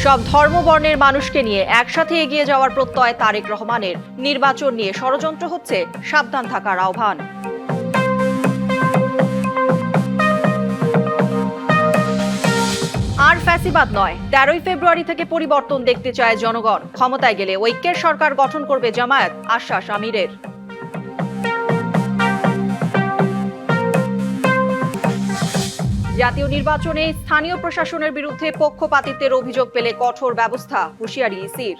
সব ধর্মবর্ণের মানুষকে নিয়ে একসাথে এগিয়ে যাওয়ার প্রত্যয় তারেক রহমানের। নির্বাচন নিয়ে ষড়যন্ত্র হচ্ছে, সাবধান থাকার আহ্বান। আর ফ্যাসিবাদ নয়, 13ই ফেব্রুয়ারি থেকে পরিবর্তন দেখতে চায় জনগণ। ক্ষমতায় গেলে ঐক্যের সরকার গঠন করবে জামায়াত, আশ্বাস আমিরের। জাতীয় নির্বাচনে স্থানীয় প্রশাসনের বিরুদ্ধে পক্ষপাতিত্বের অভিযোগ পেলে কঠোর ব্যবস্থা, হুঁশিয়ারি ইসির।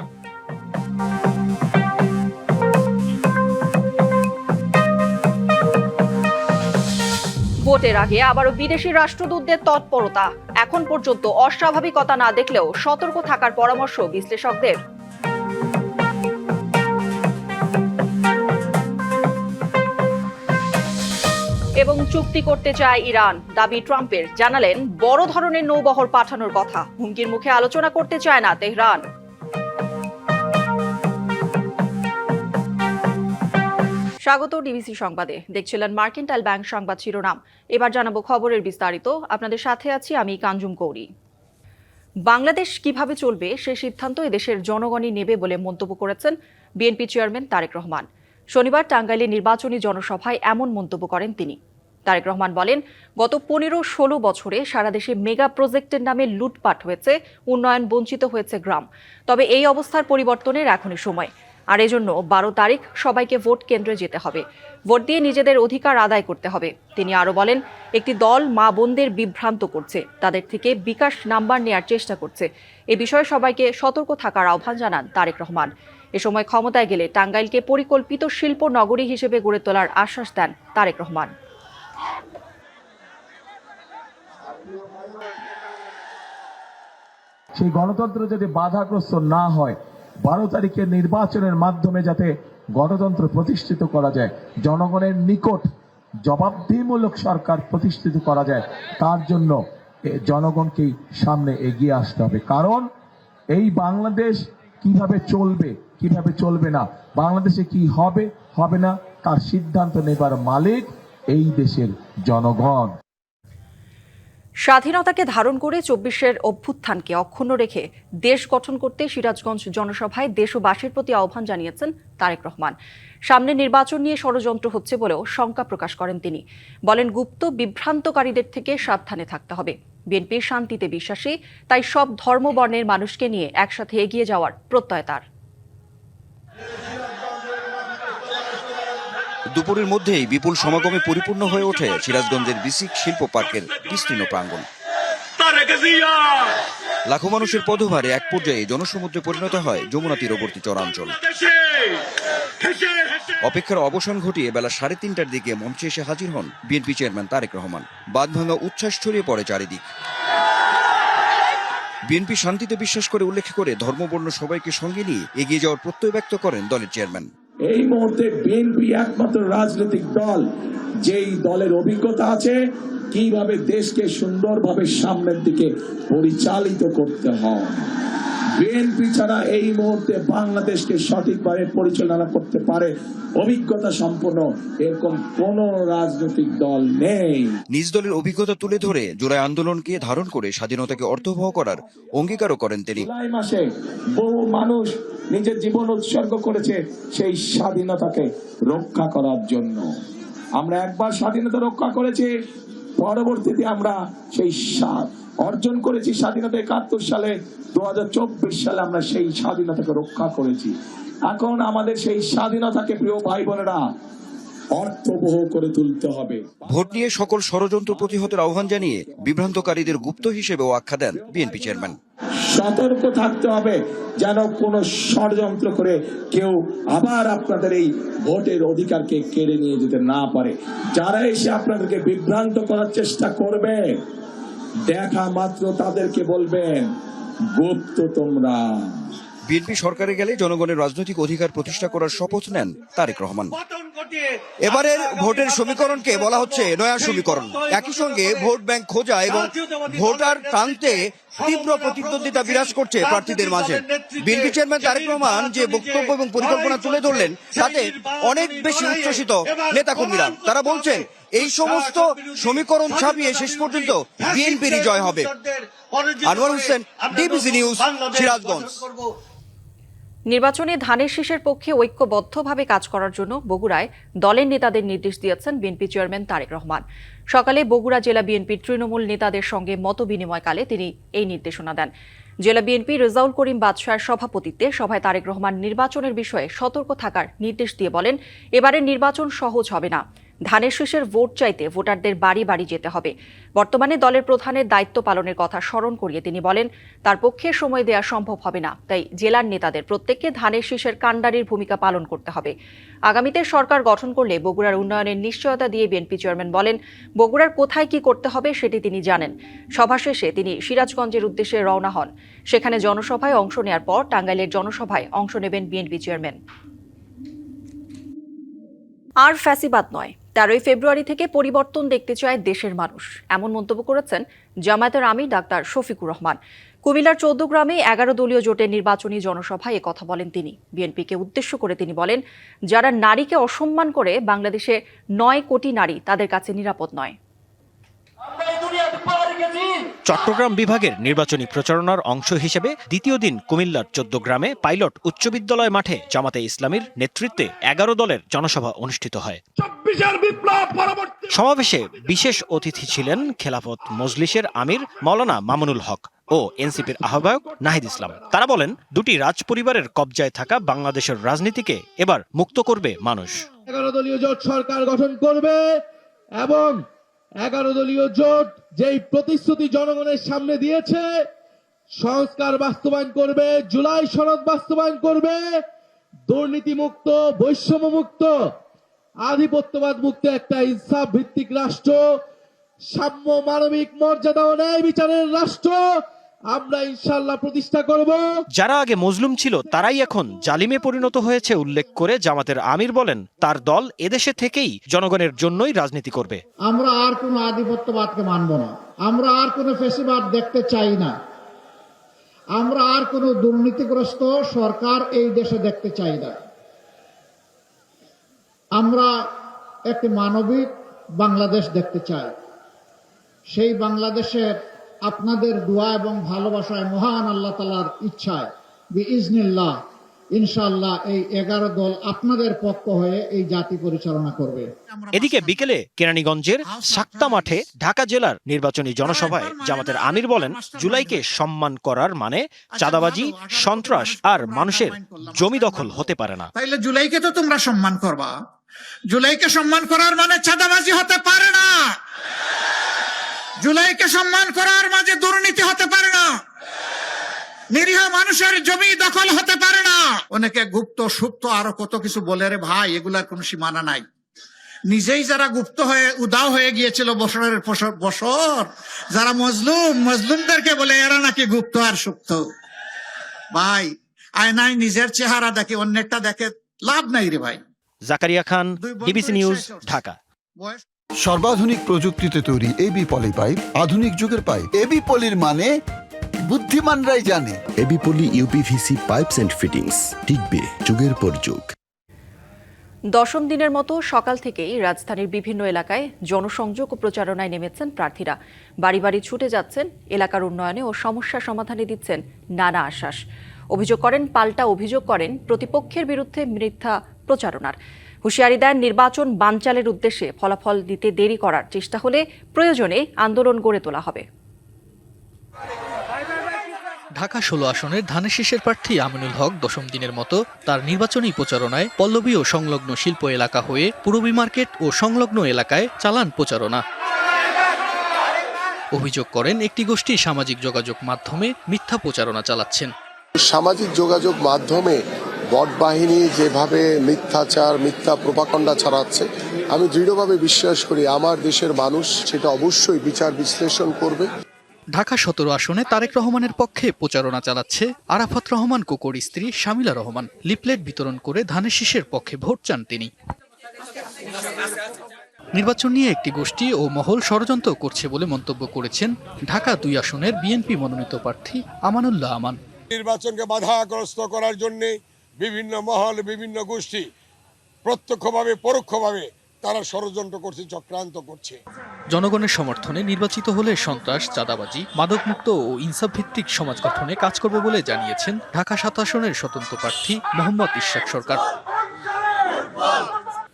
ভোটের আগে আবারও বিদেশি রাষ্ট্রদূতদের তৎপরতা। এখন পর্যন্ত অস্বাভাবিকতা না দেখলেও সতর্ক থাকার পরামর্শ বিশ্লেষকদের। এবং চুক্তি করতে চায় ইরান, দাবি ট্রাম্পের। জানালেন বড় ধরনের নৌবহর পাঠানোর কথা। হুমকির মুখে আলোচনা করতে চায় না তেহরান। স্বাগত ডিবিসি সংবাদে। দেখছিলেন মার্কেন্টাইল ব্যাংক সংবাদ শিরোনাম। এবার জানাবো খবরের বিস্তারিত। আপনাদের সাথে আছি আমি কাঞ্জুম কৌরি। বাংলাদেশ কিভাবে চলবে সে সিদ্ধান্ত এদেশের জনগণই নেবে বলে মন্তব্য করেছেন বিএনপি চেয়ারম্যান তারেক রহমান। শনিবার টাঙ্গাইলে নির্বাচনী জনসভায় এমন মন্তব্য করেন তিনি। তারেক রহমান বলেন, গত 15-16 বছরে সারা দেশে মেগা প্রজেক্টের নামে লুটপাট হয়েছে, উন্নয়ন বঞ্চিত হয়েছে গ্রাম। তবে এই অবস্থার পরিবর্তনের এখনই সময়। আর এজন্য 12 তারিখ সবাইকে ভোট কেন্দ্রে যেতে হবে, ভোট দিয়ে নিজেদের অধিকার আদায় করতে হবে। তিনি আরো বলেন, একটি দল মা বোনদের বিভ্রান্ত করছে, তাদের থেকে বিকাশ নাম্বার নেয়ার চেষ্টা করছে। এ বিষয়ে সবাইকে সতর্ক থাকার আহ্বান জানান তারেক রহমান। এ সময় ক্ষমতায় গেলে টাঙ্গাইলকে পরিকল্পিত শিল্প নগরী হিসেবে গড়ে তোলার আশ্বাস দেন তারেক রহমান। সেই গণতন্ত্র যদি বাধাগ্রস্ত না হয়, 12 তারিখের নির্বাচনের মাধ্যমে যাতে গণতন্ত্র প্রতিষ্ঠিত করা যায়, জনগণের নিকট জবাবদিহিমূলক সরকার প্রতিষ্ঠিত করা যায়, তার জন্য জনগণকেই সামনে এগিয়ে আসতে হবে। কারণ এই বাংলাদেশ কিভাবে চলবে, কিভাবে চলবে না, বাংলাদেশে কি হবে হবে না, তার সিদ্ধান্ত নেবার মালিক এই দেশের জনগণ। স্বাধীনতাকে ধারণ করে 24-এর অভ্যুত্থানকে অক্ষুণ্ণ রেখে দেশ গঠন করতে সিরাজগঞ্জ জনসভায় দেশবাসীর প্রতি আহ্বান জানিয়েছেন তারেক রহমান। সামনে নির্বাচন নিয়ে ষড়যন্ত্র হচ্ছে বলেও শঙ্কা প্রকাশ করেন তিনি। বলেন, গুপ্ত বিভ্রান্তকারীদের থেকে সাবধানে থাকতে হবে। বিএনপি শান্তিতে বিশ্বাসী, তাই সব ধর্মবর্ণের মানুষকে নিয়ে একসাথে এগিয়ে যাওয়ার প্রত্যয় তার। দুপুরের মধ্যেই বিপুল সমাগমে পরিপূর্ণ হয়ে ওঠে সিরাজগঞ্জের বিসিক শিল্প পার্কের বিস্তীর্ণ প্রাঙ্গণ। লাখো মানুষের পদভারে এক পর্যায়ে জনসমুদ্রে পরিণত হয় যমুনা তীরবর্তী চরাঞ্চল। অপেক্ষার অবসান ঘটিয়ে বেলা 3:30টার দিকে মঞ্চে এসে হাজির হন বিএনপি চেয়ারম্যান তারেক রহমান। বাঁধভাঙা উচ্ছ্বাস ছড়িয়ে পড়ে চারিদিক। বিএনপি শান্তিতে বিশ্বাস করে উল্লেখ করে ধর্মবর্ণ সবাইকে সঙ্গে নিয়ে এগিয়ে যাওয়ার প্রত্যয় ব্যক্ত করেন দলের চেয়ারম্যান। এই মুহূর্তে বিএনপি একমাত্র রাজনৈতিক দল যেই দলের অভিজ্ঞতা আছে কিভাবে দেশকে সুন্দরভাবে সামনের দিকে পরিচালিত করতে হয়। বিএনপি ছাড়া এই মুহূর্তে বাংলাদেশকে সঠিকভাবে পরিচালনা করতে পারে অভিজ্ঞতা সম্পন্ন এরকম কোন রাজনৈতিক দল নেই। নিজ দলের অভিজ্ঞতা তুলে ধরে জুলাই আন্দোলনকে ধারণ করে স্বাধীনতাকে অর্থবহ করার অঙ্গীকারও করেন তিনি। জুলাই মাসে বহু মানুষ নিজের জীবন উৎসর্গ করেছে সেই স্বাধীনতাকে রক্ষা করার জন্য। আমরা একবার স্বাধীনতা রক্ষা করেছি, পরবর্তীতে আমরা সেই অর্জন করেছি স্বাধীনতা 71 সালে, 2024 সালে আমরা সেই স্বাধীনতাকে রক্ষা করেছি। এখন আমাদের সেই স্বাধীনতাকে প্রিয় ভাই বোনেরা অর্থবহ করে তুলতে হবে। ভোট নিয়ে সকল ষড়যন্ত্র প্রতিহতের আহ্বান জানিয়ে বিভ্রান্তকারীদের গুপ্ত হিসেবেও আখ্যা দেন বিএনপি চেয়ারম্যান। সতর্ক থাকতে হবে যেন কোনো ষড়যন্ত্র করে কেউ আবার আপনাদের এই ভোটের অধিকারকে কেড়ে নিয়ে যেতে না পারে। যারা এসে আপনাদেরকে বিভ্রান্ত করার চেষ্টা করবে, দেখা মাত্র তাদেরকে বলবেন গুপ্ত তোমরা। বিএনপি সরকারে গেলে জনগণের রাজনৈতিক অধিকার প্রতিষ্ঠা করার শপথ নেন তারেক রহমান। এবারের ভোটের সমীকরণকে বলা হচ্ছে নয়া সমীকরণ। একই সঙ্গে ভোট ব্যাংক খোঁজা এবং ভোটার টানতে তীব্র প্রতিদ্বন্দ্বিতা বিরাজ করছে প্রার্থীদের মাঝে। বিএনপি চেয়ারম্যান তারেক রহমান যে বক্তব্য এবং পরিকল্পনা তুলে ধরলেন তাতে অনেক বেশি উচ্ছ্বসিত নেতাকর্মীরা। তারা বলছেন এই সমস্ত সমীকরণ ছাপিয়ে শেষ পর্যন্ত বিএনপিরই জয় হবে। Anwar Hossain, DBC news, Sirajganj. নির্বাচনে ধানের শীষের পক্ষে ঐক্যবদ্ধভাবে কাজ করার জন্য বগুড়ায় দলের নেতাদের নির্দেশ দিয়েছেন বিএনপি চেয়ারম্যান তারেক রহমান। সকালে বগুড়া জেলা বিএনপির তৃণমূল নেতাদের সঙ্গে মতবিনিময়কালে তিনি এই নির্দেশনা দেন। জেলা বিএনপি রেজাউল করিম বাদশাহের সভাপতিত্বে সভায় তারেক রহমান নির্বাচনের বিষয়ে সতর্ক থাকার নির্দেশ দিয়ে বলেন, এবারের নির্বাচন সহজ হবে না। ধানের শীষের ভোট চাইতে ভোটারদের বাড়ি বাড়ি যেতে হবে। বর্তমানে দলের প্রধানের দায়িত্ব পালনের কথা স্মরণ করিয়ে তিনি বলেন, তার পক্ষে সময় দেওয়া সম্ভব হবে না, তাই জেলার নেতাদের প্রত্যেককে ধানের শীষের কাণ্ডারির ভূমিকা পালন করতে হবে। আগামীতে সরকার গঠন করলে বগুড়ার উন্নয়নের নিশ্চয়তা দিয়ে বিএনপি চেয়ারম্যান বলেন, বগুড়ার কোথায় কি করতে হবে সেটি তিনি জানেন। সভা শেষে তিনি সিরাজগঞ্জের উদ্দেশ্যে রওনা হন। সেখানে জনসভায় অংশ নেওয়ার পর টাঙ্গাইলের জনসভায় অংশ নেবেন বিএনপি চেয়ারম্যান। আর ফ্যাসিবাদ নয়, 13 ফেব্রুয়ারি থেকে পরিবর্তন দেখতে চায় দেশের মানুষ, এমন মন্তব্য করেছেন জামায়াতের আমির ডাক্তার শফিকুর রহমান। কুমিল্লার 14 গ্রামে 11 দলীয় জোটের নির্বাচনী জনসভায় কথা বলেন তিনি। বিএনপিকে উদ্দেশ্য করে তিনি বলেন, যারা নারীকে অসম্মান করে বাংলাদেশে 9 কোটি নারী তাদের কাছে নিরাপদ নয়। চট্টগ্রাম বিভাগের নির্বাচনী প্রচারণার অংশ হিসেবে দ্বিতীয় দিন কুমিল্লার 14 গ্রামে পাইলট উচ্চ বিদ্যালয় মাঠে জামাতে ইসলামীর নেতৃত্বে 11 দলের জনসভা অনুষ্ঠিত হয়। সমাবেশে বিশেষ অতিথি ছিলেন খেলাফত মজলিসের আমির মাওলানা মামুনুল হক ও এনসিপির আহ্বায়ক নাহিদ ইসলাম। তারা বলেন, দুটি রাজ পরিবারের কবজায় থাকা বাংলাদেশের রাজনীতিকে এবার মুক্ত করবে মানুষ। 11 দলীয় জোট সরকার গঠন করবে এবং 11 দলীয় জোট যেই প্রতিশ্রুতি জনগণের সামনে দিয়েছে, সংস্কার বাস্তবায়ন করবে, জুলাই সনদ বাস্তবায়ন করবে, দুর্নীতি মুক্ত, বৈষম্য মুক্ত, আধিপত্যবাদ মুক্ত একটা ইনসাফ ভিত্তিক রাষ্ট্র, সাম্য, মানবিক মর্যাদা ও ন্যায় বিচারের রাষ্ট্র আমরা ইনশাআল্লাহ প্রতিষ্ঠা করব। যারা আগে মজলুম ছিল তারাই এখন জালিমে পরিণত হয়েছে উল্লেখ করে জামাতের আমির বলেন, তার দল এদেশে থেকেই জনগণের জন্যই রাজনীতি করবে। আমরা আর কোনো আধিপত্যবাদকে মানব না, আমরা আর কোনো ফ্যাসিবাদ দেখতে চাই না, আমরা আর কোনো দুর্নীতিগ্রস্ত সরকার এই দেশে দেখতে চাই না। আমরা একটি মানবিক বাংলাদেশ দেখতে চাই। সেই বাংলাদেশের আপনাদের দোয়া এবং ভালোবাসায়, মহান আল্লাহ তাআলার ইচ্ছায় বিইজনিল্লাহ ইনশাআল্লাহ এই 11 দল আপনাদের পক্ষ হয়ে এই জাতি পরিচালনা করবে। এদিকে বিকেলে কেরানীগঞ্জের সাক্তা মাঠে ঢাকা জেলার নির্বাচনী জনসভায় জামাতের আমির বলেন, জুলাইকে সম্মান করার মানে চাঁদাবাজি, সন্ত্রাস আর মানুষের জমি দখল হতে পারে না। তাইলে জুলাইকে তো তোমরা সম্মান করবা, জুলাইকে সম্মান করার মানে চাঁদাবাজি হতে পারে না, জুলাইকে সম্মান করার মাঝে দুর্নীতি হতে পারে না, নিরীহ মানুষের জমি দখল হতে পারে না। অনেকে গুপ্ত সুপ্ত আরো কত কিছু বলে, রে ভাই এগুলার কোন সীমানা নাই। নিজেই যারা গুপ্ত হয়ে উদাও হয়ে গিয়েছিল বছরের বছর, যারা মজলুমদেরকে বলে এরা নাকি গুপ্ত আর সুপ্ত। ভাই আয়নায় নিজের চেহারা দেখে অন্যেরটা দেখে লাভ নাই রে ভাই। জাকারিয়া খান, ডিবিসি নিউজ, ঢাকা। সর্বাধুনিক প্রযুক্তিতে তৈরি এবি পলি পাইপ, আধুনিক যুগের পাইপ। এবি পলির মানে বুদ্ধিমানরাই জানে। AB poly uPVC pipes and fittings, টিকবে যুগের পর যুগ। 10ম দিনের মতো সকাল থেকেই রাজধানীর বিভিন্ন এলাকায় জনসংযোগ ও প্রচারণায় নেমেছেন প্রার্থীরা। বাড়ি বাড়ি ছুটে যাচ্ছেন, এলাকার উন্নয়নে ও সমস্যা সমাধানে দিচ্ছেন নানা আশ্বাস। পাল্টা অভিযোগ করেন প্রতিপক্ষের বিরুদ্ধে মিথ্যা প্রচারণার। হুঁশিয়ারি দেন, নির্বাচন বানচালের উদ্দেশ্যে ফলাফল দিতে দেরি করার চেষ্টা হলে প্রয়োজনে আন্দোলন গড়ে তোলা হবে। ঢাকা 16 আসনের ধানের শীষের প্রার্থী আমিনুল হক 10ম দিনের মতো তার নির্বাচনী প্রচারণায় পল্লবী ও সংলগ্ন শিল্প এলাকা হয়ে পূরবী মার্কেট ও সংলগ্ন এলাকায় চালান প্রচারণা। অভিযোগ করেন, একটি গোষ্ঠী সামাজিক যোগাযোগ মাধ্যমে মিথ্যা প্রচারণা চালাচ্ছেন। সামাজিক যোগাযোগ মাধ্যমে বট বাহিনী যেভাবে মিথ্যাচার, মিথ্যা প্রোপাগান্ডা ছড়াচ্ছে, আমি দৃঢ়ভাবে বিশ্বাস করি আমার দেশের মানুষ সেটা অবশ্যই বিচার বিশ্লেষণ করবে। ঢাকা 17 আসনে তারেক রহমানের পক্ষে প্রচারণা চালাচ্ছে আরাফাত রহমান কোকোর স্ত্রী শামিলা রহমান। লিফলেট বিতরণ করে ধানের শীষের পক্ষে ভোট চান তিনি। নির্বাচন নিয়ে একটি গোষ্ঠী ও মহল ষড়যন্ত্র করছে বলে মন্তব্য করেছেন ঢাকা 2 আসনের বিএনপি মনোনীত প্রার্থী আমানুল্লাহ আমান। নির্বাচনকে বাধাগ্রস্ত করার জন্য বিভিন্ন মহল, বিভিন্ন গোষ্ঠী প্রত্যক্ষভাবে পরোক্ষভাবে তারা ষড়যন্ত্র করছে, চক্রান্ত করছে। জনগণের সমর্থনে নির্বাচিত হলে সন্ত্রাস, চাঁদাবাজি, মাদকমুক্ত ও ইনসাফ ভিত্তিক সমাজ গঠনে কাজ করবে বলে জানিয়েছেন ঢাকা 7 আসনের স্বতন্ত্র প্রার্থী মোহাম্মদ ইশরাক সরকার।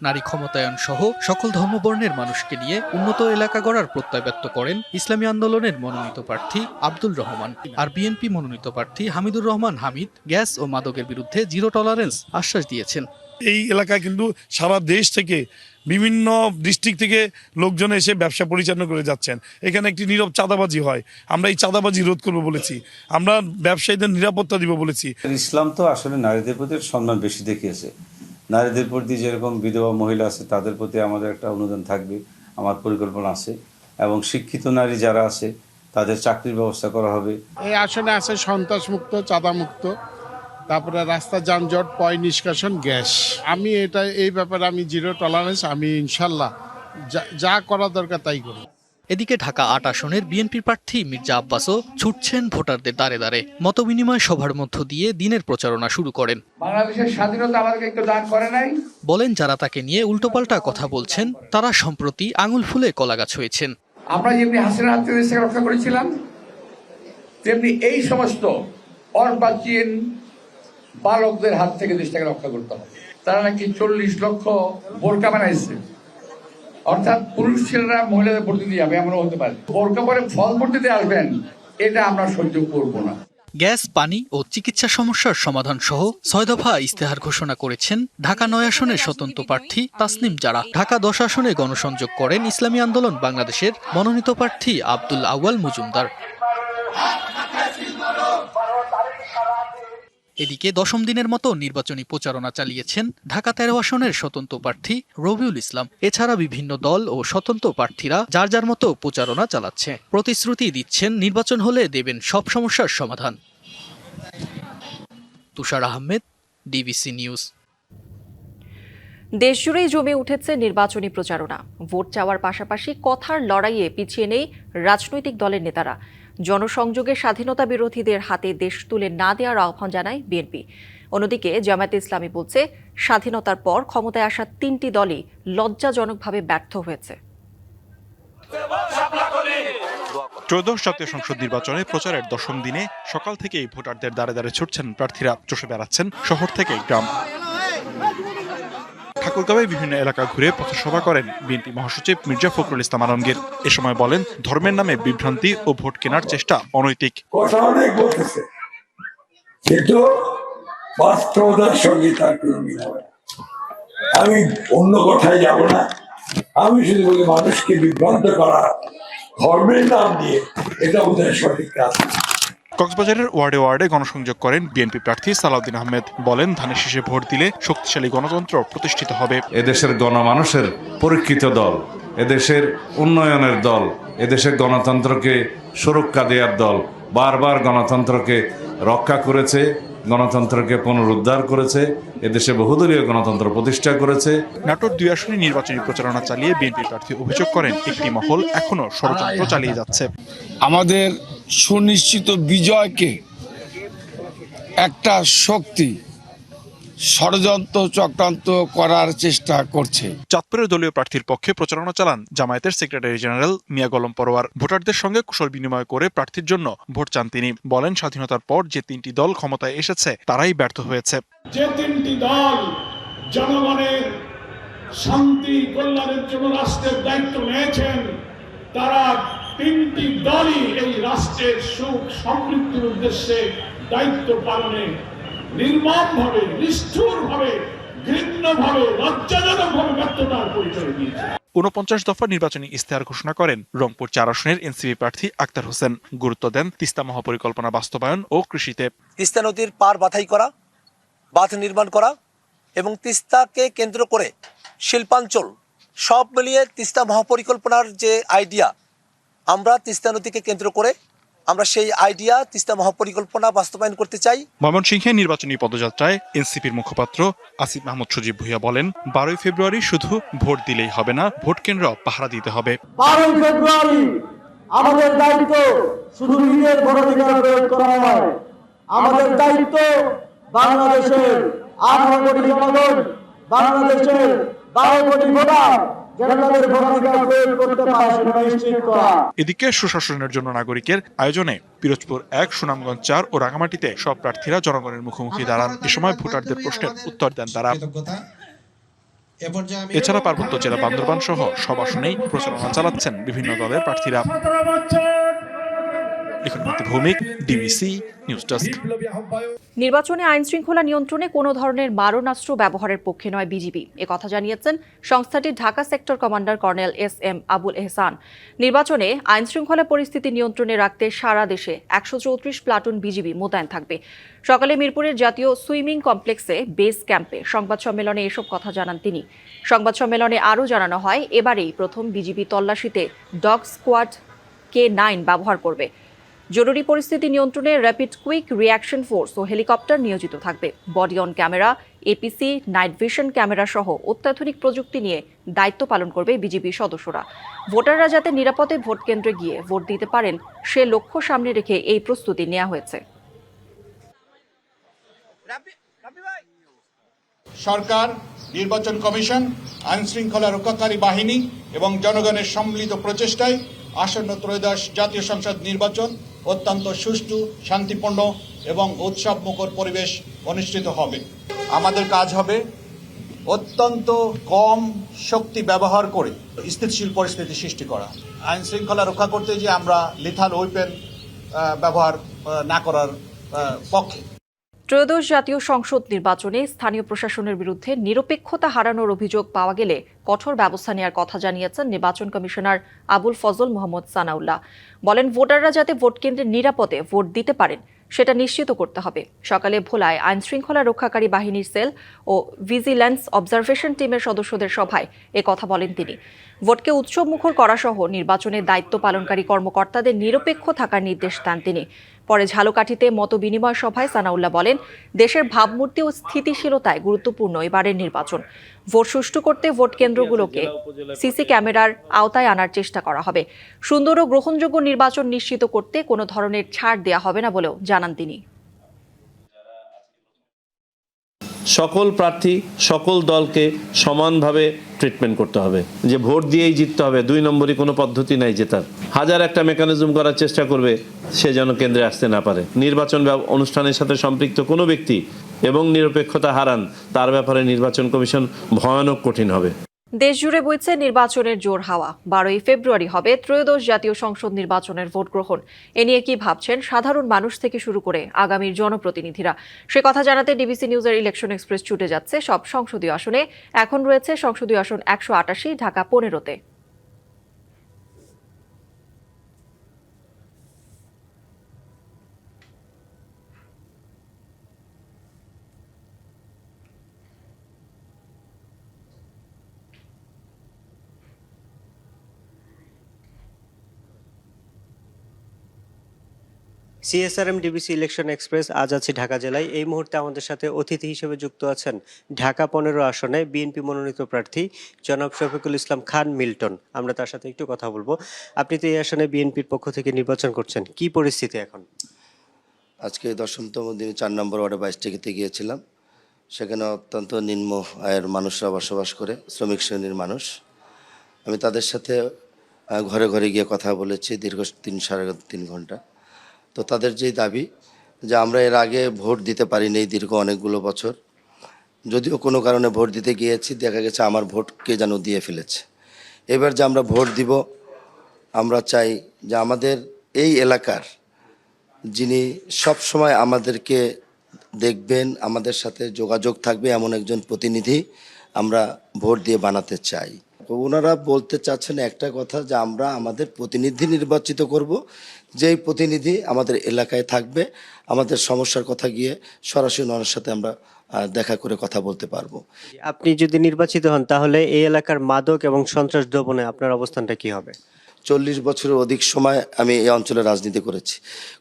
নারী ক্ষমতায়ন সহ সকল ধর্মবর্ণের মানুষকে নিয়ে উন্নত এলাকা গড়ার প্রত্যয় ব্যক্ত করেন ইসলামী আন্দোলনের মনোনীত প্রার্থী আব্দুল রহমান। আর বিএনপি মনোনীত প্রার্থী হামিদুর রহমান হামিদ গ্যাস ও মাদকের বিরুদ্ধে জিরো টলারেন্স আশ্বাস দিয়েছেন। এই এলাকায় কিন্তু সারা দেশ থেকে বিভিন্ন ডিস্ট্রিক্ট থেকে লোকজন এসে ব্যবসা পরিচালনা করে যাচ্ছেন। এখানে একটি নীরব চাঁদাবাজি হয়, আমরা এই চাঁদাবাজি রোধ করবো বলেছি, আমরা ব্যবসায়ীদের নিরাপত্তা দিব বলেছি। ইসলাম তো আসলে নারীদের প্রতি সম্মান বেশি দেখিয়েছে। নারীদের প্রতি যেরকম বিধবা মহিলা আছে তাদের প্রতি আমাদের একটা অনুদান থাকবে, আমার পরিকল্পনা আছে। এবং শিক্ষিত নারী যারা আছে তাদের চাকরির ব্যবস্থা করা হবে। এই আসনে আছে সন্ত্রাসমুক্ত, চাঁদামুক্ত, তারপরে রাস্তা যানজট, পয় নিষ্কাশন, গ্যাস। আমি এই ব্যাপারে আমি জিরো টলারেন্স, আমি ইনশাল্লাহ যা করা দরকার তাই করি। এদিকে ঢাকা 8 আসনের বিএনপি প্রার্থী মির্জা আব্বাসও ছুটছেন ভোটারদের দ্বারে দ্বারে। মতবিনিময় সভার মধ্য দিয়ে দিনের প্রচারণা শুরু করেন। বাংলাদেশের স্বাধীনতা আমাদেরকে একটু দান করে নাই। বলেন যারা তাকে নিয়ে উল্টোপাল্টা কথা বলছেন তারা সম্প্রতি আঙুল ফুলে কলাগাছ হয়েছেন। আমরা যেমনি হাসিনার হাত থেকে দেশকে রক্ষা করেছিলাম, তেমনি এই সমস্ত অর্বাচীন বালকদের হাত থেকে দেশটাকে রক্ষা করতে হবে। তারা নাকি 40 লক্ষ বোরকা বানাইছে, অর্থাৎ পুরুষ ছেলেরা মহিলাদের ভোট দিতে যাবে, এমনও হতে পারে। বোরকা পরে ফল ভোট দিতে আসবেন, এটা আমরা সহ্য করব না। গ্যাস, পানি ও চিকিৎসা সমস্যার সমাধান সহ 6 দফা ইস্তেহার ঘোষণা করেছেন ঢাকা 9 আসনের স্বতন্ত্র প্রার্থী তাসনিম জারা। ঢাকা 10 আসনে গণসংযোগ করেন ইসলামী আন্দোলন বাংলাদেশের মনোনীত প্রার্থী আব্দুল আউয়াল মজুমদার। এদিকে 10ম দিনের মতো নির্বাচনী প্রচারণা চালিয়েছেন ঢাকা 13 আসনের স্বতন্ত্র প্রার্থী রবিউল ইসলাম। এছাড়া বিভিন্ন দল ও স্বতন্ত্র প্রার্থীরা যার যার মতো প্রচারণা চালাচ্ছে। প্রতিশ্রুতি দিচ্ছেন নির্বাচন হলে দেবেন সব সমস্যার সমাধান। তুষার আহমেদ, ডিবিসি নিউজ। দেশজুড়েই জমে উঠেছে নির্বাচনী প্রচারণা। ভোট চাওয়ার পাশাপাশি কথার লড়াইয়ে পিছিয়ে নেই রাজনৈতিক দলের নেতারা। জনসংযোগে স্বাধীনতা বিরোধীদের হাতে দেশ তুলে না দেওয়ার আহ্বান জানায় বিএনপি। অন্যদিকে জামায়াতে ইসলামী বলছে স্বাধীনতার পর ক্ষমতায় আসা 3টি দলই লজ্জাজনকভাবে ব্যর্থ হয়েছে। ত্রয়োদশ জাতীয় সংসদ নির্বাচনে প্রচারের 10ম দিনে সকাল থেকেই ভোটারদের দ্বারে দ্বারে ছুটছেন প্রার্থীরা, চষে বেড়াচ্ছেন শহর থেকে গ্রাম। ঠাকুরগাঁওয়ে বিভিন্ন এলাকা ঘুরে পথসভা করেন বিএনপি মহাসচিব মির্জা ফখরুল ইসলাম আলমগীর। এ সময় বলেন, ধর্মের নামে বিভ্রান্তি ও ভোট কেনার চেষ্টা অনৈতিক। কথা অনেক বলতেছে, কিন্তু বাস্তবতার সঙ্গে তার কোনো মিল হবে না। আমি অন্য কথায় যাব না, আমি শুধু বলি মানুষকে বিভ্রান্ত করা ধর্মের নাম দিয়ে, এটা বোধহয় সঠিক কাজ। কক্সবাজারের ওয়ার্ডে ওয়ার্ডে গণসংযোগ করেন বিএনপি প্রার্থী সালাউদ্দিন আহমেদ। বলেন, ধানের শীষে ভোট দিলে শক্তিশালী গণতন্ত্র প্রতিষ্ঠিত হবে। এদেশের গণমানুষের পরীক্ষিত দল, এদেশের উন্নয়নের দল, এদেশের গণতন্ত্রকে সুরক্ষা দেওয়ার দল, বারবার গণতন্ত্রকে রক্ষা করেছে, গণতন্ত্রকে পুনরুদ্ধার করেছে, এদেশে বহুদলীয় গণতন্ত্র প্রতিষ্ঠা করেছে। নাটোর 2 আসনে নির্বাচনী প্রচারণা চালিয়ে বিএনপি প্রার্থী অভিযোগ করেন, একটি মহল এখনো ষড়যন্ত্র চালিয়ে যাচ্ছে। আমাদের সুনিশ্চিত বিজয়কে একটা শক্তি ষড়যন্ত্র চক্রান্ত করার চেষ্টা করছে। চাঁদপুরের দলীয় প্রার্থীর পক্ষে প্রচারণা চালান জামায়াতের সেক্রেটারি জেনারেল মিয়া গোলাম পরোয়ার। ভোটারদের সঙ্গে কুশল বিনিময় করে প্রার্থীর জন্য ভোট চান তিনি। বলেন, স্বাধীনতার পর যে 3টি দল ক্ষমতায় এসেছে তারাই ব্যর্থ হয়েছে। যে 3টি দল জনগণের শান্তি কল্যাণের জন্য রাষ্ট্রের দায়িত্ব নিয়েছেন, তারা 3টি দলই এই রাষ্ট্রের সুখ সমৃদ্ধির উদ্দেশ্যে দায়িত্ব পালনে নির্মমভাবে, নিষ্ঠুরভাবে, ঘৃণ্যভাবে, লজ্জাজনকভাবে ব্যর্থতার পরিচয় দিয়েছে। 49 দফা নির্বাচনী ইস্তেহার ঘোষণা করেন রংপুর 4 আসনের এনসিপি প্রার্থী আক্তার হোসেন। গুরুত্ব দেন তিস্তা মহাপরিকল্পনা বাস্তবায়ন ও কৃষিতে। তিস্তা নদীর পার বাধাই করা, বাঁধ নির্মাণ করা এবং তিস্তাকে কেন্দ্র করে শিল্পাঞ্চল সব মিলিয়ে তিস্তা মহাপরিকল্পনার যে আইডিয়া, আমরা তিস্তা নদীকে কেন্দ্র করে আমরা সেই আইডিয়া তিস্তা মহাপরিকল্পনা বাস্তবায়ন করতে চাই। ময়মনসিংহে নির্বাচনী পদযাত্রায় এনসিপির মুখপাত্র আসিফ মাহমুদ সজীব ভুঁইয়া বলেন, 12 ফেব্রুয়ারি শুধু ভোট দিলেই হবে না, ভোট কেন্দ্র পাহারা দিতে হবে। 12 ফেব্রুয়ারি আমাদের দায়িত্ব শুধু নিজের ভোটাধিকার প্রয়োগ করা নয়, আমাদের দায়িত্ব বাংলাদেশের 18 কোটি জনগণ, বাংলাদেশের 12 কোটি ভোটার যারা তাদের ভোটাধিকার প্রয়োগ করতে পারে সেটা নিশ্চিত করা। এদিকে সুশাসনের জন্য নাগরিকের আয়োজনে পিরোজপুর 1, সুনামগঞ্জ 4 ও রাঙামাটিতে সব প্রার্থীরা জনগণের মুখোমুখি দাঁড়ান। এ সময় ভোটারদের প্রশ্নের উত্তর দেন তারা। এছাড়া পার্বত্য জেলা বান্দরবান সহ সব আসনেই প্রচারণা চালাচ্ছেন বিভিন্ন দলের প্রার্থীরা। Bhowmik, DBC news desk. নির্বাচনে আইন শৃঙ্খলা নিয়ন্ত্রণে কোনো ধরনের মারণাস্ত্র ব্যবহারের পক্ষে নয় বিজিবি, একথা জানিয়েছেন সংস্থাটির Dhaka sector commander colonel SM Abul Ehsan. নির্বাচনে আইন শৃঙ্খলা পরিস্থিতি নিয়ন্ত্রণে রাখতে সারা দেশে 134 প্লাটুন বিজিবি মোতায়েন থাকবে। সকালে মিরপুরের জাতীয় সুইমিং কমপ্লেক্সে বেস ক্যাম্পে সংবাদ সম্মেলনে এসব কথা জানান তিনি। সংবাদ সম্মেলনে আরও জানানো হয়, এবারেই প্রথম বিজিবি তল্লাশিতে ডগ স্কোয়াড K9 ব্যবহার করবে। জরুরি পরিস্থিতি নিয়ন্ত্রণে র্যাপিড কুইক রিঅ্যাকশন ফোর্স ও হেলিকপ্টার নিয়োজিত থাকবে। Body on camera, APC, night vision camera সহ অত্যাধুনিক প্রযুক্তি নিয়ে দায়িত্ব পালন করবে বিজিবি সদস্যরা। ভোটাররা যাতে নিরাপদে ভোট কেন্দ্রে গিয়ে ভোট দিতে পারেন সে লক্ষ্য সামনে রেখে এই প্রস্তুতি নেওয়া হয়েছে। সরকার, নির্বাচন কমিশন, আইন শৃঙ্খলা রক্ষাকারী বাহিনী এবং জনগণের সম্মিলিত প্রচেষ্টায় আসন্ন ত্রয়োদশ জাতীয় সংসদ নির্বাচন অত্যন্ত সুষ্ঠু, শান্তিপূর্ণ এবং উৎসবমুখর পরিবেশ অনুষ্ঠিত হবে। আমাদের কাজ হবে অত্যন্ত কম শক্তি ব্যবহার করে স্থিতিশীল পরিস্থিতি সৃষ্টি করা। আইন শৃঙ্খলা রক্ষা করতে যে আমরা লিথাল ওয়েপেন ব্যবহার না করার পক্ষে। ত্রয়োদশ জাতীয় সংসদ নির্বাচনে স্থানীয় প্রশাসনের বিরুদ্ধে নিরপেক্ষতা হারানোর অভিযোগ পাওয়া গেলে কঠোর ব্যবস্থা নেওয়ার কথা জানিয়েছেন নির্বাচন কমিশনার আবুল ফজল মোহাম্মদ সানাউল্লাহ। বলেন, ভোটাররা যাতে ভোট কেন্দ্রে নিরাপদে ভোট দিতে পারেন সেটা নিশ্চিত করতে হবে। সকালে ভোলায় আইন শৃঙ্খলা রক্ষাকারী বাহিনীর সেল ও ভিজিল্যান্স অবজারভেশন টিমের সদস্যদের সভায় এ কথা বলেন তিনি। ভোটকে উৎসবমুখর করা সহ নির্বাচনের দায়িত্ব পালনকারী কর্মকর্তাদের নিরপেক্ষ থাকার নির্দেশ দেন তিনি। পরে ঝালকাঠিতে মত বিনিময় সভায় সানাউল্লাহ বলেন, দেশের ভাবমূর্তি ও স্থিতিশীলতায় গুরুত্বপূর্ণ এবারের নির্বাচন। ভোট সুষ্ঠু করতে ভোট কেন্দ্রগুলোকে সিসি ক্যামেরার আওতায় আনার চেষ্টা করা হবে। সুন্দর ও গ্রহণযোগ্য নির্বাচন নিশ্চিত করতে কোনো ধরনের ছাড় দেওয়া হবে না বলেও জানান তিনি। সকল প্রার্থী, সকল দলকে সমানভাবে ট্রিটমেন্ট করতে হবে। যে ভোট দিয়েই জিততে হবে, 2 নম্বরই কোনো পদ্ধতি নাই জেতার। হাজার একটা মেকানিজম করার চেষ্টা করবে, সে যেন কেন্দ্রে আসতে না পারে। নির্বাচন অনুষ্ঠানের সাথে সম্পৃক্ত কোনো ব্যক্তি এবং নিরপেক্ষতা হারান, তার ব্যাপারে নির্বাচন কমিশন ভয়ানক কঠিন হবে। দেশজুড়ে বইছে নির্বাচনের জোর হাওয়া। 12 ফেব্রুয়ারি হবে ত্রয়োদশ জাতীয় সংসদ নির্বাচনের ভোট গ্রহণ। এ নিয়ে কি ভাবছেন সাধারণ মানুষ থেকে শুরু করে আগামীর জনপ্রতিনিধিরা, সে কথা জানাতে ডিবিসি নিউজের ইলেকশন এক্সপ্রেস ছুটে যাচ্ছে সব সংসদীয় আসনে। এখন রয়েছে সংসদীয় আসন 188, ঢাকা 15-তে। CSRM ডিবিসি ইলেকশন এক্সপ্রেস আজ আছি ঢাকা জেলায়। এই মুহূর্তে আমাদের সাথে অতিথি হিসেবে যুক্ত আছেন ঢাকা 15 আসনে বিএনপি মনোনীত প্রার্থী জনাব শফিকুল ইসলাম খান মিল্টন। আমরা তার সাথে একটু কথা বলবো। আপনি তো এই আসনে বিএনপির পক্ষ থেকে নির্বাচন করছেন, কি পরিস্থিতি এখন? আজকে 10তম দিনে 4 নম্বর ওয়ার্ডে 22 গিয়েছিলাম। সেখানে অত্যন্ত নিম্ন আয়ের মানুষরা বসবাস করে, শ্রমিক শ্রেণীর মানুষ। আমি তাদের সাথে ঘরে ঘরে গিয়ে কথা বলেছি দীর্ঘ 3-3.5 ঘন্টা। তো তাদের যেই দাবি যে আমরা এর আগে ভোট দিতে পারিনি দীর্ঘ অনেকগুলো বছর, যদিও কোনো কারণে ভোট দিতে গিয়েছি, দেখা গেছে আমার ভোট কে যেন দিয়ে ফেলেছে। এবার যে আমরা ভোট দিব, আমরা চাই যে আমাদের এই এলাকার যিনি সব সময় আমাদেরকে দেখবেন, আমাদের সাথে যোগাযোগ থাকবে, এমন একজন প্রতিনিধি আমরা ভোট দিয়ে বানাতে চাই। ওনারা বলতে চাচ্ছেন একটা কথা, যে আমরা আমাদের প্রতিনিধি নির্বাচিত করব, যেই প্রতিনিধি আমাদের এলাকায় থাকবে, আমাদের সমস্যার কথা গিয়ে সরাসরি ওনার সাথে আমরা দেখা করে কথা বলতে পারবো। আপনি যদি নির্বাচিত হন তাহলে এই এলাকার মাদক এবং সন্ত্রাস দমনে আপনার অবস্থানটা কি হবে? 40 বছরের অধিক সময় আমি এই অঞ্চলে রাজনীতি করেছি।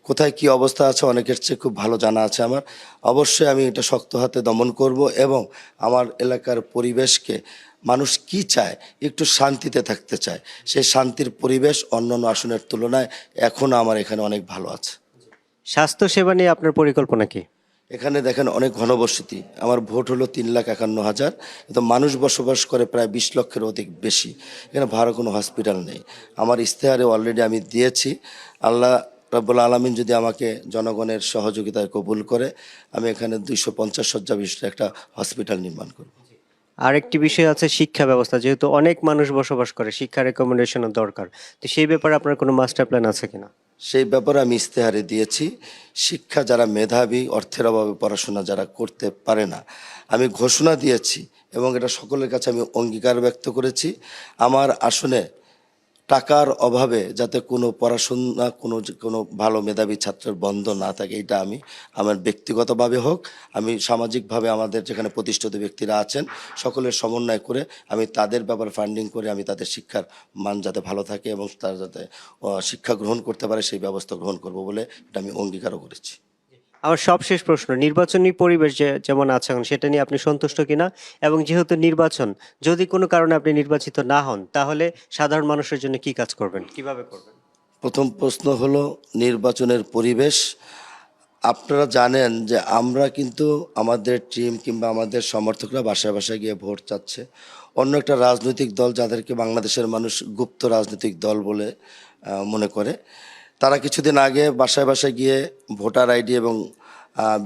কোথায় কি অবস্থা আছে অনেকের চেয়ে খুব ভালো জানা আছে আমার। অবশ্যই আমি এটা শক্ত হাতে দমন করব এবং আমার এলাকার পরিবেশকে মানুষ কি চায়, একটু শান্তিতে থাকতে চায়, সেই শান্তির পরিবেশ অন্যান্য আসনের তুলনায় এখনও আমার এখানে অনেক ভালো আছে। স্বাস্থ্য সেবা নিয়ে আপনার পরিকল্পনা কি? এখানে দেখেন অনেক ঘনবসতি, আমার ভোট হলো 3,51,000, কিন্তু মানুষ বসবাস করে প্রায় 20 লক্ষের অধিক বেশি। এখানে ভালো কোনো হসপিটাল নেই। আমার ইশতেহারে অলরেডি আমি দিয়েছি, আল্লাহ রাব্বুল আলামিন যদি আমাকে জনগণের সহযোগিতায় কবুল করে আমি এখানে 250 শয্যা বিশিষ্ট একটা হসপিটাল নির্মাণ করব। আরেকটি বিষয় আছে শিক্ষা ব্যবস্থা, যেহেতু অনেক মানুষ বসবাস করে, শিক্ষা রেকমেন্ডেশনের দরকার। তো সেই ব্যাপারে আপনার কোনো মাস্টার প্ল্যান আছে কিনা? সেই ব্যাপারে আমি ইশতেহারে দিয়েছি, শিক্ষা যারা মেধাবী, অর্থের অভাবে পড়াশোনা যারা করতে পারে না, আমি ঘোষণা দিয়েছি এবং এটা সকলের কাছে আমি অঙ্গীকার ব্যক্ত করেছি, আমার আসনে টাকার অভাবে যাতে কোনো পড়াশোনা কোনো ভালো মেধাবী ছাত্রের বন্ধ না থাকে, এটা আমি আমার ব্যক্তিগতভাবে হোক, আমি সামাজিকভাবে আমাদের যেখানে প্রতিষ্ঠিত ব্যক্তিরা আছেন সকলের সমন্বয় করে আমি তাদের ব্যাপারে ফান্ডিং করে আমি তাদের শিক্ষার মান যাতে ভালো থাকে এবং তারা যাতে শিক্ষা গ্রহণ করতে পারে সেই ব্যবস্থা গ্রহণ করব বলে এটা আমি অঙ্গীকারও করেছি। আমার সবশেষ প্রশ্ন, নির্বাচনী পরিবেশ যেমন আছে এখন সেটা নিয়ে আপনি সন্তুষ্ট কিনা? এবং যেহেতু নির্বাচন, যদি কোনো কারণে আপনি নির্বাচিত না হন তাহলে সাধারণ মানুষের জন্য কি কাজ করবেন, কিভাবে করবেন? প্রথম প্রশ্ন হলো নির্বাচনের পরিবেশ। আপনারা জানেন যে আমরা কিন্তু আমাদের টিম কিংবা আমাদের সমর্থকরা বাসায় বাসায় গিয়ে ভোট চাচ্ছে। অন্য একটা রাজনৈতিক দল যাদেরকে বাংলাদেশের মানুষ গুপ্ত রাজনৈতিক দল বলে মনে করে, তারা কিছুদিন আগে বাসায় বাসায় গিয়ে ভোটার আইডি এবং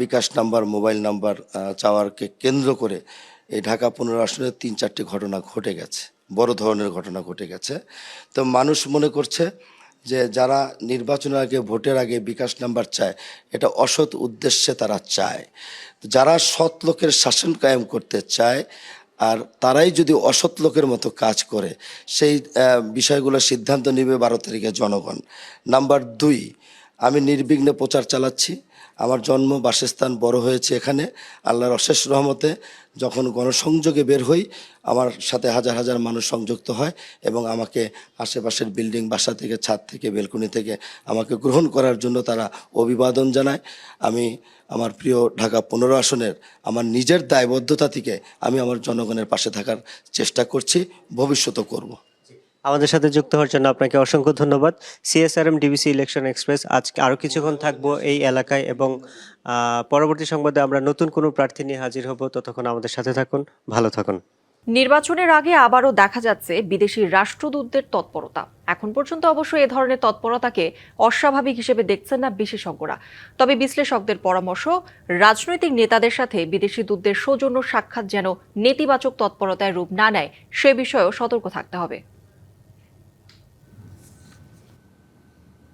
বিকাশ নাম্বার, মোবাইল নাম্বার চাওয়ারকে কেন্দ্র করে এই ঢাকা 15 আসনে 3-4টি ঘটনা ঘটে গেছে, বড় ধরনের ঘটনা ঘটে গেছে। তো মানুষ মনে করছে যে যারা নির্বাচনের আগে, ভোটের আগে বিকাশ নাম্বার চায়, এটা অসৎ উদ্দেশ্যে তারা চায়। যারা সৎ লোকের শাসন কায়েম করতে চায় আর তারাই যদি অসৎ লোকের মতো কাজ করে, সেই বিষয়গুলো সিদ্ধান্ত নেবে 12 তারিখে জনগণ। নাম্বার 2, আমি নির্বিঘ্নে প্রচার চালাচ্ছি। আমার জন্ম, বাসস্থান, বড় হয়েছে এখানে। আল্লাহর অশেষ রহমতে যখন গণসংযোগে বের হই আমার সাথে হাজার হাজার মানুষ সংযুক্ত হয় এবং আমাকে আশেপাশের বিল্ডিং, বাসা থেকে, ছাদ থেকে, বেলকনি থেকে আমাকে গ্রহণ করার জন্য তারা অভিবাদন জানায়। আমি আমার প্রিয় ঢাকা 15 আসনের আমার নিজের দায়বদ্ধতা থেকে আমি আমার জনগণের পাশে থাকার চেষ্টা করছি, ভবিষ্যতেও করব। আমাদের সাথে যুক্ত হওয়ার জন্য আপনাকে অসংখ্য ধন্যবাদ। CSRM ডিবিসি ইলেকশন এক্সপ্রেস আজকে আরও কিছুক্ষণ থাকবো এই এলাকায় এবং পরবর্তী সংবাদে আমরা নতুন কোনো প্রার্থী নিয়ে হাজির হব। ততক্ষণ আমাদের সাথে থাকুন, ভালো থাকুন। নির্বাচনের আগে আবারও দেখা যাচ্ছে বিদেশি রাষ্ট্রদূতদের তৎপরতা। এখন পর্যন্ত অবশ্য এ ধরনের তৎপরতাকে অস্বাভাবিক হিসেবে দেখছেন না বিশেষজ্ঞরা। তবে বিশ্লেষকদের পরামর্শ, রাজনৈতিক নেতাদের সাথে বিদেশি দূতদের সৌজন্য সাক্ষাৎ যেন নেতিবাচক তৎপরতায় রূপ না নেয় সে বিষয়েও সতর্ক থাকতে হবে।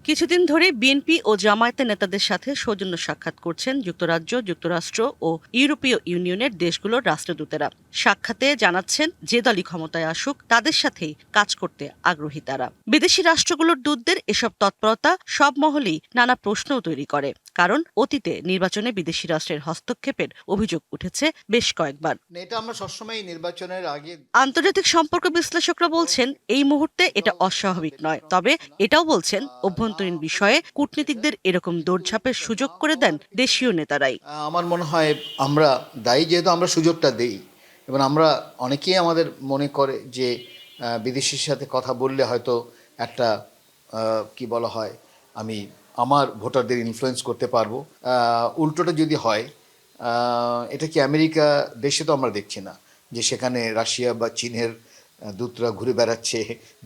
কিছুদিন ধরে বিএনপি ও জামায়াতের নেতাদের সাথে সৌজন্য সাক্ষাৎ করছেন যুক্তরাজ্য, যুক্তরাষ্ট্র ও ইউরোপীয় ইউনিয়নের দেশগুলোর রাষ্ট্রদূতেরা। সাক্ষাতে জানাচ্ছেন যে দলই ক্ষমতায় আসুক তাদের সাথেই কাজ করতে আগ্রহী তারা। বিদেশি রাষ্ট্রগুলোর দূতদের এসব তৎপরতা সব মহলেই নানা প্রশ্নও তৈরি করে, কারণ অতীতে নির্বাচনে বিদেশি রাষ্ট্রের হস্তক্ষেপের অভিযোগ উঠেছে বেশ কয়েকবার। এটা আমরা সবসময় নির্বাচনের আগে। আন্তর্জাতিক সম্পর্ক বিশ্লেষকরা বলছেন এই মুহূর্তে এটা অস্বাভাবিক নয়, তবে এটাও বলছেন অভ্যন্তরীণ বিষয়ে কূটনীতিকদের এরকম দৌড়ঝাঁপের সুযোগ করে দেন দেশীয় নেতারাই। আমার মনে হয় আমরা দায়ী, যেহেতু আমরা সুযোগটা দেই এবং আমরা অনেকেই আমাদের মনে করে যে বিদেশির সাথে কথা বললে হয়তো একটা কি বলা হয়, আমি আমার ভোটারদের ইনফ্লুয়েন্স করতে পারবো। উল্টোটা যদি হয়, এটা কি আমেরিকা দেশে তো আমরা দেখছি না যে সেখানে রাশিয়া বা চীনের দূতরা ঘুরে বেড়াচ্ছে,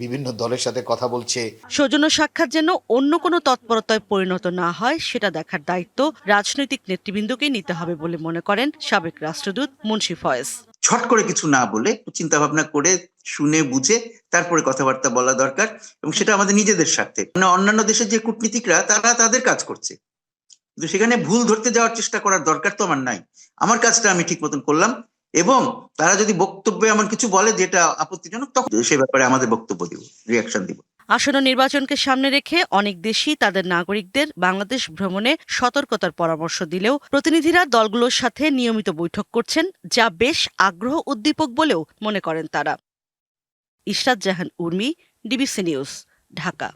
বিভিন্ন দলের সাথে কথা বলছে। সৌজন্য সাক্ষাৎ যেন অন্য কোনো তৎপরতায় পরিণত না হয় সেটা দেখার দায়িত্ব রাজনৈতিক নেতৃবৃন্দকেই নিতে হবে বলে মনে করেন সাবেক রাষ্ট্রদূত মুন্সি ফয়েজ। ছট করে কিছু না বলে চিন্তা ভাবনা করে শুনে বুঝে তারপরে কথাবার্তা বলা দরকার, এবং সেটা আমাদের নিজেদের স্বার্থে। মানে অন্যান্য দেশের যে কূটনীতিকরা তারা তাদের কাজ করছে, কিন্তু সেখানে ভুল ধরতে যাওয়ার চেষ্টা করার দরকার তো আমার নাই। আমার কাজটা আমি ঠিক মতন করলাম, এবং তারা যদি বক্তব্যে এমন কিছু বলে যেটা আপত্তিজনক, তখন সে ব্যাপারে আমাদের বক্তব্য দিব, রিয়াকশন দিব। আসন্ন নির্বাচনকে সামনে রেখে অনেক দেশই তাদের নাগরিকদের বাংলাদেশ ভ্রমণে সতর্কতার পরামর্শ দিলেও প্রতিনিধিরা দলগুলোর সাথে নিয়মিত বৈঠক করছেন, যা বেশ আগ্রহ উদ্দীপক বলেও মনে করেন তারা। ইশরাত জাহান উর্মি, ডিবিসি নিউজ, ঢাকা।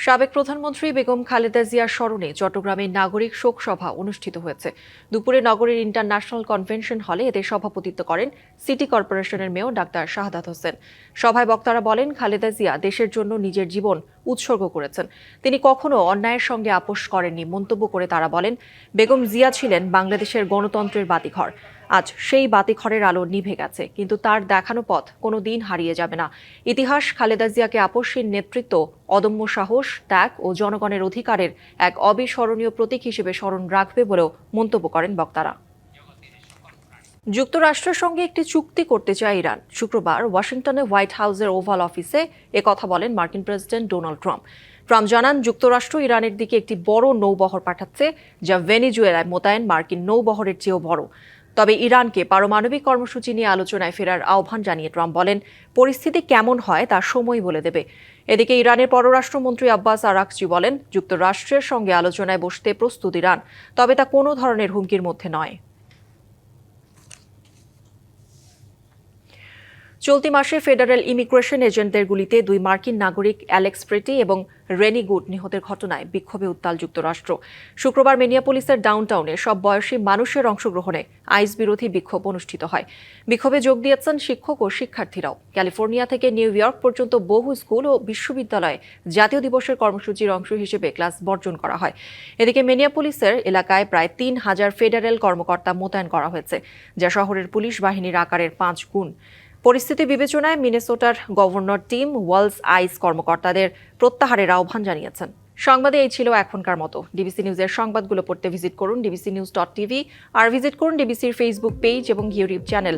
সাবেক প্রধানমন্ত্রী বেগম খালেদা জিয়ার স্মরণে চট্টগ্রামে নাগরিক শোক সভা অনুষ্ঠিত হয়েছে। দুপুরে নগরের ইন্টারন্যাশনাল কনভেনশন হলে এতে সভাপতিত্ব করেন সিটি কর্পোরেশনের মেয়র ডাক্তার শাহাদাত হোসেন। সভায় বক্তারা বলেন, খালেদা জিয়া দেশের জন্য নিজের জীবন উৎসর্গ করেছেন। তিনি কখনো অন্যায়ের সঙ্গে আপোষ করেননি মন্তব্য করে তারা বলেন, বেগম জিয়া ছিলেন বাংলাদেশের গণতন্ত্রের বাতিঘর। আজ সেই বাতিঘরের আলো নিভে গেছে, কিন্তু তার দেখানো পথ কোনো দিন হারিয়ে যাবে না। ইতিহাস খালেদা জিয়াকে আপসহীন নেতৃত্ব, অদম্য সাহস, ত্যাগ ও জনগণের অধিকারের এক অবিস্মরণীয় প্রতীক হিসেবে স্মরণ রাখবে বলেও মন্তব্য করেন বক্তারা। যুক্তরাষ্ট্রের সঙ্গে একটি চুক্তি করতে চায় ইরান। শুক্রবার ওয়াশিংটনে হোয়াইট হাউসের ওভাল অফিসে কথা বলেন মার্কিন প্রেসিডেন্ট ডোনাল্ড ট্রাম্প। ট্রাম্প জানান, যুক্তরাষ্ট্র ইরানের দিকে একটি বড় নৌবহর পাঠাচ্ছে, যা ভেনেজুয়েলায় মোতায়েন মার্কিন নৌবহরের চেয়েও বড়। তবে ইরানকে পারমাণবিক কর্মসূচি নিয়ে আলোচনায় ফেরার আহ্বান জানিয়ে ট্রাম্প বলেন, পরিস্থিতি কেমন হয় তা সময় বলে দেবে। এদিকে ইরানের পররাষ্ট্রমন্ত্রী আব্বাস আরাকচি বলেন, যুক্তরাষ্ট্রের সঙ্গে আলোচনায় বসতে প্রস্তুত ইরান, তবে তা কোনো ধরনের হুমকির মধ্যে নয়। চলতি মাসে ফেডারেল ইমিগ্রেশন এজেন্টদের গুলিতে 2 মার্কিন নাগরিক অ্যালেক্স প্রেটি এবং রেনি গুড নিহতের ঘটনায় বিক্ষোভে উত্তাল যুক্তরাষ্ট্র। শুক্রবার মিনিয়াপোলিসের ডাউনটাউনে সব বয়সী মানুষের অংশগ্রহণে আইস বিরোধী বিক্ষোভ অনুষ্ঠিত হয়। বিক্ষোভে যোগ দিয়েছেন শিক্ষক ও শিক্ষার্থীরাও। ক্যালিফোর্নিয়া থেকে নিউ ইয়র্ক পর্যন্ত বহু স্কুল ও বিশ্ববিদ্যালয়ে জাতীয় দিবসের কর্মসূচির অংশ হিসেবে ক্লাস বর্জন করা হয়। এদিকে মিনিয়াপোলিসের এলাকায় প্রায় 3000 ফেডারেল কর্মকর্তা মোতায়েন করা হয়েছে, যা শহরের পুলিশ বাহিনীর আকারের 5 গুণ। পরিস্থিতি বিবেচনায় মিনেসোটার গভর্নর টিম ওয়ালস আইস কর্মকর্তাদের প্রত্যাহারের আহ্বান জানিয়েছেন। সংবাদে এই ছিল এখনকার মতো। ডিবিসি নিউজের সংবাদগুলো পড়তে ভিজিট করুন dbcnews.tv আর ভিজিট করুন ডিবিসির ফেসবুক পেজ এবং ইউটিউব চ্যানেল